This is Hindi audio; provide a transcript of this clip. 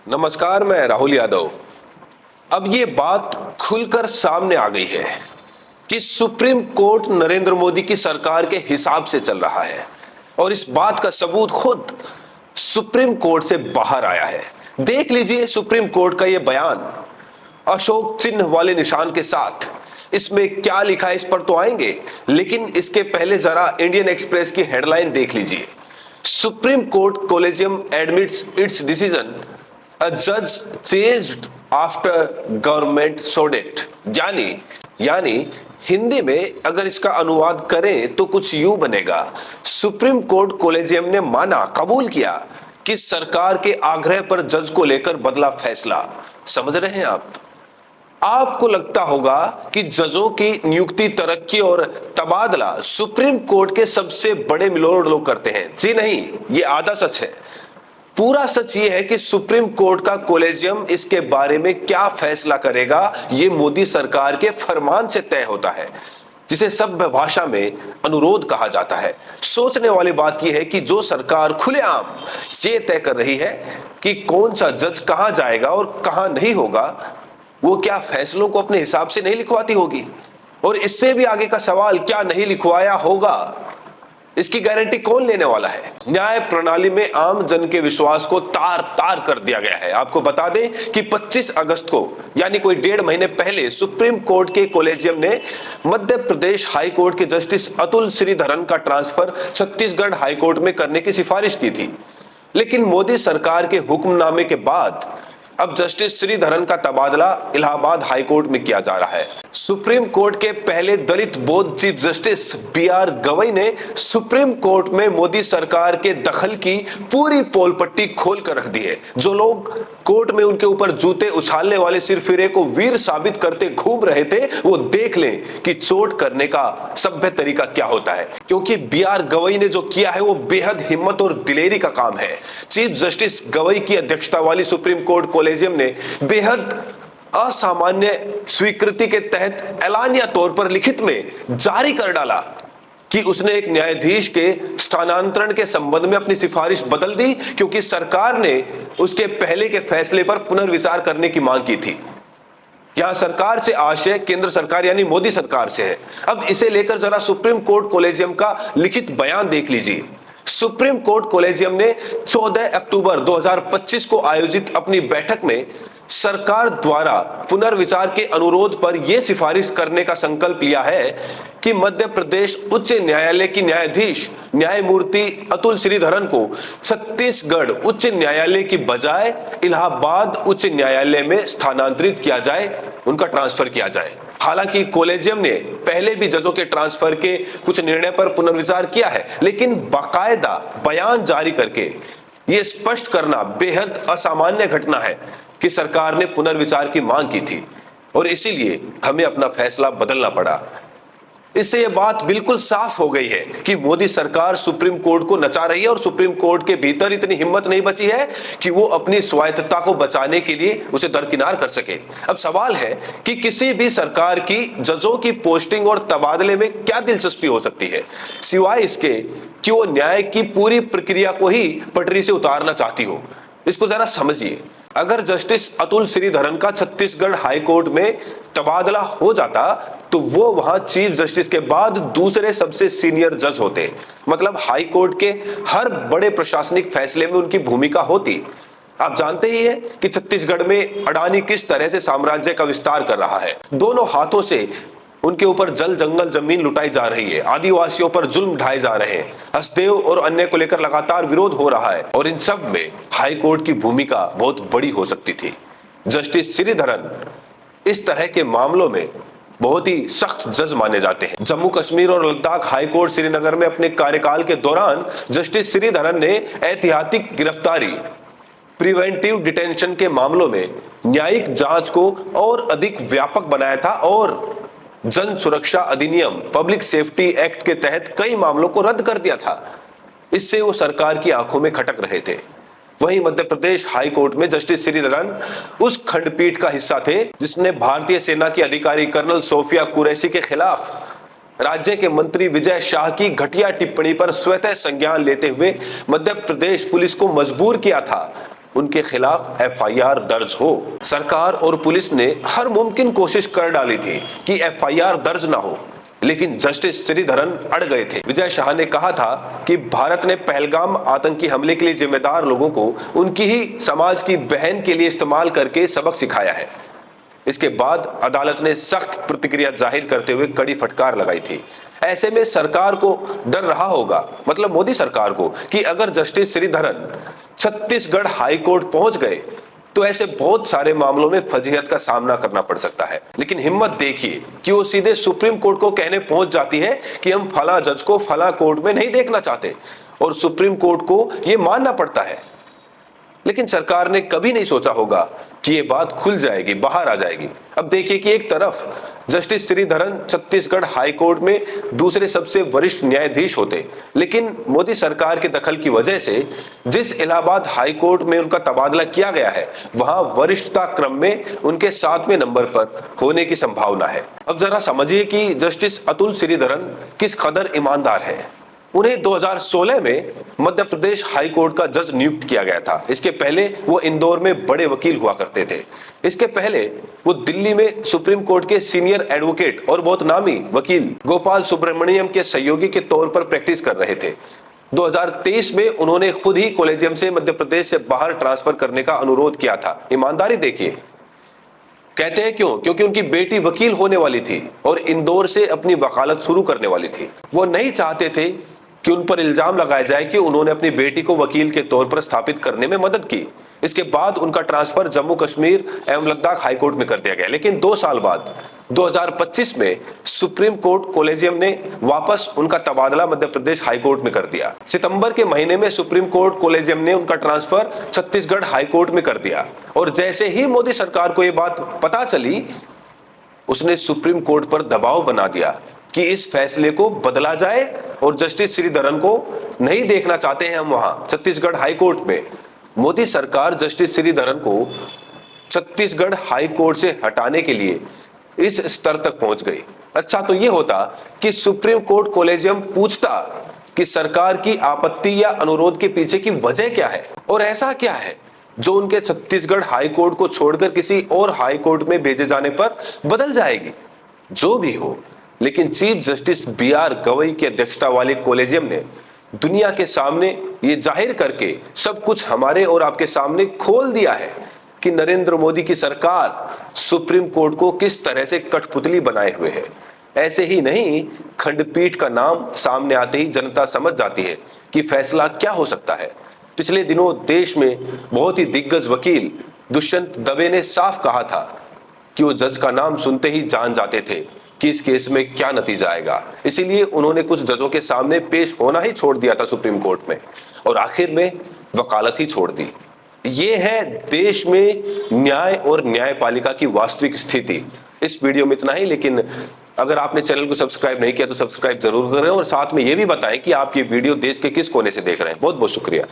नमस्कार, मैं राहुल यादव। अब ये बात खुलकर सामने आ गई है कि सुप्रीम कोर्ट नरेंद्र मोदी की सरकार के हिसाब से चल रहा है और इस बात का सबूत खुद सुप्रीम कोर्ट से बाहर आया है। देख लीजिए सुप्रीम कोर्ट का ये बयान अशोक चिन्ह वाले निशान के साथ। इसमें क्या लिखा है इस पर तो आएंगे, लेकिन इसके पहले जरा इंडियन एक्सप्रेस की हेडलाइन देख लीजिए। Supreme court collegium admits its decision, a जज changed after government sought it. यानी हिंदी में अगर इसका अनुवाद करें तो कुछ यूं बनेगा, सुप्रीम कोर्ट कोलेजियम ने माना, कबूल किया कि सरकार के आग्रह पर जज को लेकर बदला फैसला। समझ रहे हैं आप? आपको लगता होगा कि जजों की नियुक्ति, तरक्की और तबादला सुप्रीम कोर्ट के सबसे बड़े मिलोड लोग करते हैं। जी नहीं, ये आधा सच है। पूरा सच ये है कि सुप्रीम कोर्ट का कोलेजियम इसके बारे में क्या फैसला करेगा, ये मोदी सरकार के फरमान से तय होता है, जिसे सभ्य भाषा में अनुरोध कहा जाता है। सोचने वाली बात यह है कि जो सरकार खुलेआम ये तय कर रही है कि कौन सा जज कहां जाएगा और कहां नहीं होगा, वो क्या फैसलों को अपने हिसाब से नहीं लिखवाती होगी? और इससे भी आगे का सवाल, क्या नहीं लिखवाया होगा, इसकी गारंटी कौन लेने वाला है? न्याय प्रणाली में आम जन के विश्वास को तार तार कर दिया गया है। आपको बता दें कि 25 अगस्त को, यानी कोई 1.5 महीने पहले, सुप्रीम कोर्ट के कोलेजियम ने मध्य प्रदेश हाई कोर्ट के जस्टिस अतुल श्रीधरन का ट्रांसफर छत्तीसगढ़ हाई कोर्ट में करने की सिफारिश की थी। लेकिन मोदी सरकार के हुक्मनामे के बाद अब जस्टिस श्रीधरन का तबादला इलाहाबाद हाई कोर्ट में किया जा रहा है। सुप्रीम कोर्ट के पहले दलित बौद्ध चीफ जस्टिस बी.आर. गवई ने सुप्रीम कोर्ट में मोदी सरकार के दखल की पूरी पोल पट्टी खोल कर रख दी है। जो लोग कोर्ट में उनके ऊपर जूते उछालने वाले सिरफिरे को वीर साबित करते घूम रहे थे, वो देख लें कि चोट करने का सभ्य तरीका क्या होता है। क्योंकि बी.आर. गवई ने जो किया है वो बेहद हिम्मत और दिलेरी का काम है। चीफ जस्टिस गवई की अध्यक्षता वाली सुप्रीम कोर्ट कोलेजियम ने बेहद असामान्य स्वीकृति के तहत एलानिया तौर पर लिखित में जारी कर डाला कि उसने एक न्यायाधीश के स्थानांतरण के संबंध में अपनी सिफारिश बदल दी, क्योंकि सरकार ने उसके पहले के फैसले पर पुनर्विचार करने की मांग की थी। यहां सरकार से आशय केंद्र सरकार यानी मोदी सरकार से है। अब इसे लेकर जरा सुप्रीम कोर्ट कोलेजियम का लिखित बयान देख लीजिए। सुप्रीम कोर्ट कोलेजियम ने 14 अक्टूबर 2025 को आयोजित अपनी बैठक में सरकार द्वारा पुनर्विचार के अनुरोध पर यह सिफारिश करने का संकल्प लिया है कि मध्य प्रदेश उच्च न्यायालय की न्यायाधीश न्यायमूर्ति अतुल श्रीधरन को छत्तीसगढ़ उच्च न्यायालय की बजाय इलाहाबाद उच्च न्यायालय में स्थानांतरित किया जाए, उनका ट्रांसफर किया जाए। हालांकि कोलेजियम ने पहले भी जजों के ट्रांसफर के कुछ निर्णय पर पुनर्विचार किया है, लेकिन बाकायदा बयान जारी करके यह स्पष्ट करना बेहद असामान्य घटना है कि सरकार ने पुनर्विचार की मांग की थी और इसीलिए हमें अपना फैसला बदलना पड़ा। इससे यह बात बिल्कुल साफ हो गई है कि मोदी सरकार सुप्रीम कोर्ट को नचा रही है और सुप्रीम कोर्ट के भीतर इतनी हिम्मत नहीं बची है कि वो अपनी स्वायत्तता को बचाने के लिए उसे दरकिनार कर सके। अब सवाल है कि किसी भी सरकार की जजों की पोस्टिंग और तबादले में क्या दिलचस्पी हो सकती है, सिवाय इसके कि वो न्याय की पूरी प्रक्रिया को ही पटरी से उतारना चाहती हो। इसको जरा समझिए। अगर जस्टिस अतुल श्रीधरन का छत्तीसगढ़ हाई कोर्ट में तबादला हो जाता तो वो वहां चीफ जस्टिस के बाद दूसरे सबसे सीनियर जज होते। मतलब हाई कोर्ट के हर बड़े प्रशासनिक फैसले में उनकी भूमिका होती। आप जानते ही हैं कि छत्तीसगढ़ में अडानी किस तरह से साम्राज्य का विस्तार कर रहा है। दोनों हाथों से उनके ऊपर जल जंगल जमीन लुटाई जा रही है, आदिवासियों पर जुल्म ढाए जा रहे हैं, हसदेव और अन्य को लेकर लगातार विरोध हो रहा है और इन सब में हाई कोर्ट की भूमिका बहुत बड़ी हो सकती थी। जस्टिस श्रीधरन इस तरह के मामलों में बहुत ही सख्त जज माने जाते हैं। जम्मू कश्मीर और लद्दाख हाई कोर्ट श्रीनगर में अपने कार्यकाल के दौरान जस्टिस श्रीधरन ने ऐतिहासिक गिरफ्तारी, प्रिवेंटिव डिटेंशन के मामलों में न्यायिक जांच को और अधिक व्यापक बनाया था और जन सुरक्षा अधिनियम पब्लिक सेफ्टी एक्ट के तहत कई मामलों को रद्द कर दिया था। इससे वो सरकार की आंखों में खटक रहे थे। वहीं मध्य प्रदेश हाई कोर्ट में जस्टिस श्रीधरन उस खंडपीठ का हिस्सा थे जिसने भारतीय सेना की अधिकारी कर्नल सोफिया कुरैशी के खिलाफ राज्य के मंत्री विजय शाह की घटिया टिप्पणी पर स्वतः संज्ञान लेते हुए मध्य प्रदेश पुलिस को मजबूर किया था उनके खिलाफ एफआईआर दर्ज हो। सरकार और पुलिस ने हर मुमकिन कोशिश कर डाली थी कि एफआईआर दर्ज ना हो, लेकिन जस्टिस श्रीधरन अड़ गए थे। विजय शाह ने कहा था कि भारत ने पहलगाम आतंकी हमले के लिए जिम्मेदार लोगों को उनकी ही समाज की बहन के लिए इस्तेमाल करके सबक सिखाया है। इसके बाद अदालत ने सख्त प्रतिक्रिया जाहिर करते हुए कड़ी फटकार लगाई थी। ऐसे में सरकार को डर रहा होगा, मतलब मोदी सरकार को, कि अगर justice Sreedharan Chhattisgarh high court पहुंच गए तो ऐसे बहुत सारे मामलों में फजीहत का सामना करना पड़ सकता है। लेकिन हिम्मत देखिए कि वो सीधे सुप्रीम कोर्ट को कहने पहुंच जाती है कि हम फला जज को फला कोर्ट में नहीं देखना चाहते, और सुप्रीम कोर्ट को यह मानना पड़ता है। लेकिन सरकार ने कभी नहीं सोचा होगा कि ये बात खुल जाएगी, बाहर आ जाएगी। अब देखिए कि एक तरफ justice Sreedharan Chhattisgarh high court में दूसरे सबसे वरिष्ठ न्यायाधीश होते, लेकिन मोदी सरकार के दखल की वजह से जिस इलाहाबाद हाई कोर्ट में उनका तबादला किया गया है, वहां वरिष्ठता क्रम में उनके 7वें नंबर पर होने की संभावना है। अब जरा समझिए कि जस्टिस अतुल श्रीधरन किस कदर ईमानदार है। उन्हें 2016 में मध्य प्रदेश हाई कोर्ट का जज नियुक्त किया गया था। इसके पहले वो इंदौर में बड़े वकील हुआ करते थे। इसके पहले वो दिल्ली में सुप्रीम कोर्ट के सीनियर एडवोकेट और बहुत नामी वकील गोपाल सुब्रमण्यम के सहयोगी के तौर पर प्रैक्टिस कर रहे थे। 2023 में उन्होंने खुद ही कॉलेजियम से मध्य प्रदेश से बाहर ट्रांसफर करने का अनुरोध किया था। ईमानदारी देखिए। कहते हैं क्यों? क्योंकि उनकी बेटी वकील होने वाली थी और इंदौर से अपनी वकालत शुरू करने वाली थी। वो नहीं चाहते थे कि उन पर इल्जाम लगाया जाए कि उन्होंने अपनी बेटी को वकील के तौर पर स्थापित करने में मदद की। इसके बाद उनका ट्रांसफर जम्मू कश्मीर एवं लद्दाख हाईकोर्ट में कर दिया गया। लेकिन 2 साल बाद 2025 में सुप्रीम कोर्ट कॉलेजियम ने वापस उनका तबादला मध्य प्रदेश हाईकोर्ट में कर दिया। सितंबर के महीने में सुप्रीम कोर्ट कॉलेजियम ने उनका ट्रांसफर छत्तीसगढ़ हाईकोर्ट में कर दिया, और जैसे ही मोदी सरकार को यह बात पता चली, उसने सुप्रीम कोर्ट पर दबाव बना दिया कि इस फैसले को बदला जाए और जस्टिस श्रीधरन को नहीं देखना चाहते हैं हम वहां छत्तीसगढ़ हाईकोर्ट में। मोदी सरकार जस्टिस श्रीधरन को छत्तीसगढ़ हाईकोर्ट से हटाने के लिए इस स्तर तक पहुंच गई। अच्छा तो यह होता कि सुप्रीम कोर्ट कॉलेजियम पूछता कि सरकार की आपत्ति या अनुरोध के पीछे की वजह क्या है, और ऐसा क्या है जो उनके छत्तीसगढ़ हाईकोर्ट को छोड़कर किसी और हाईकोर्ट में भेजे जाने पर बदल जाएगी। जो भी हो, लेकिन चीफ जस्टिस BR गवई की अध्यक्षता वाले कॉलेजियम ने दुनिया के सामने ये जाहिर करके सब कुछ हमारे और आपके सामने खोल दिया है कि नरेंद्र मोदी की सरकार सुप्रीम कोर्ट को किस तरह से कठपुतली बनाए हुए है। ऐसे ही नहीं, खंडपीठ का नाम सामने आते ही जनता समझ जाती है कि फैसला क्या हो सकता है। पिछले दिनों देश में बहुत ही दिग्गज वकील दुष्यंत दवे ने साफ कहा था कि वो जज का नाम सुनते ही जान जाते थे कि इस केस में क्या नतीजा आएगा। इसीलिए उन्होंने कुछ जजों के सामने पेश होना ही छोड़ दिया था सुप्रीम कोर्ट में, और आखिर में वकालत ही छोड़ दी। ये है देश में न्याय और न्यायपालिका की वास्तविक स्थिति। इस वीडियो में इतना ही, लेकिन अगर आपने चैनल को सब्सक्राइब नहीं किया तो सब्सक्राइब जरूर करें, और साथ में ये भी बताएं कि आप ये वीडियो देश के किस कोने से देख रहे हैं। बहुत बहुत शुक्रिया।